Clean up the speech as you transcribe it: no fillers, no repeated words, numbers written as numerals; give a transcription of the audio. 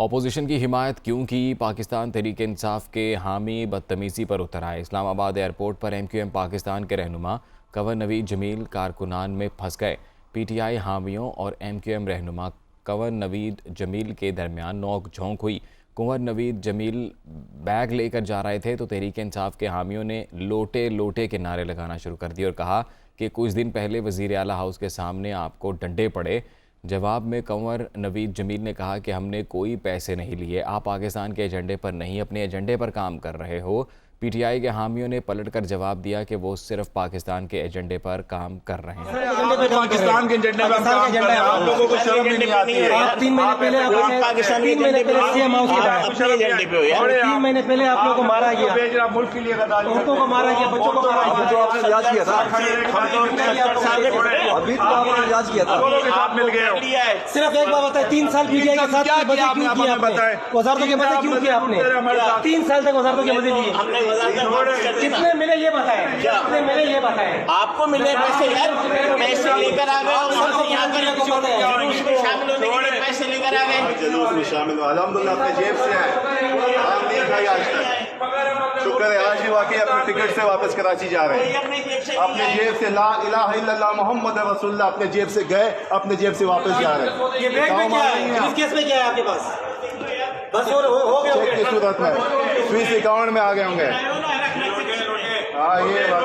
Opposition की हिमायत क्यों की? पाकिस्तान तहरीक इंसाफ के हामी बदतमीज़ी पर उतर आए। इस्लामाबाद एयरपोर्ट पर MQM पाकिस्तान के रहनुमा कंवर नवीद जमील कारकुनान में फंस गए। PTI हामियों और MQM रहनुमा कंवर नवीद जमील के दरमियान नोक झोंक हुई। कंवर नवीद जमील बैग लेकर जा रहे थे तो तहरीक इंसाफ के हामियों ने लोटे लोटे के नारे लगाना शुरू कर दिए और कहा कि कुछ दिन पहले वज़ीर आला हाउस के सामने आपको डंडे पड़े। जवाब में कंवर नवीद जमील ने कहा कि हमने कोई पैसे नहीं लिए, आप पाकिस्तान के एजेंडे पर नहीं अपने एजेंडे पर काम कर रहे हो। PTI के हामियों ने पलटकर जवाब दिया कि वो सिर्फ पाकिस्तान के एजेंडे पर काम कर रहे हैं। पाकिस्तान के एजेंडे पर काम कर रहे हैं। आप लोगों को शर्म नहीं आती है? 3 महीने पहले पाकिस्तान के एजेंडे पे सीएम हाउस के बाहर 3 महीने पहले आप लोगों को मारा गया, भेज रहा मुल्क के लिए औरतों को मारा गया, बच्चों को मारा गया। तो आपने इलाज किया था, अभी तो आपने इलाज किया था, दोनों के साथ मिल गए। सिर्फ एक बात बताए, 3 साल PTI के साथ वज़ीर क्यों किया आपने? वज़ारतों के मजे क्यों किया आपने? 3 साल तक वज़ारतों के मजे किए। कितने मिले ये बताएं, कितने मिले ये बताएं। आपको मिले पैसे यार, पैसे लेकर आ गए और सबको यहाँ पर शामिल होने के लिए पैसे लेकर आ गए। जुलूस में शामिल हो, अल्हम्दुलिल्लाह अपने जेब से है, आम नहीं खाई आज तक। शुक्र है आज भी वाकई अपने टिकट से वापस कराची जा रहे हैं। अपने जेब से ला इलाहा इल्लल्लाह मोहम्मद रसूलुल्लाह अपने जेब से गए, अपने जेब से वापस जा रहे हैं। ये बैग में क्या है? इस केस में क्या है आपके पास? बस हो गया चेक की सूरत में स्विस अकाउंट में आ गए होंगे। हाँ ये बात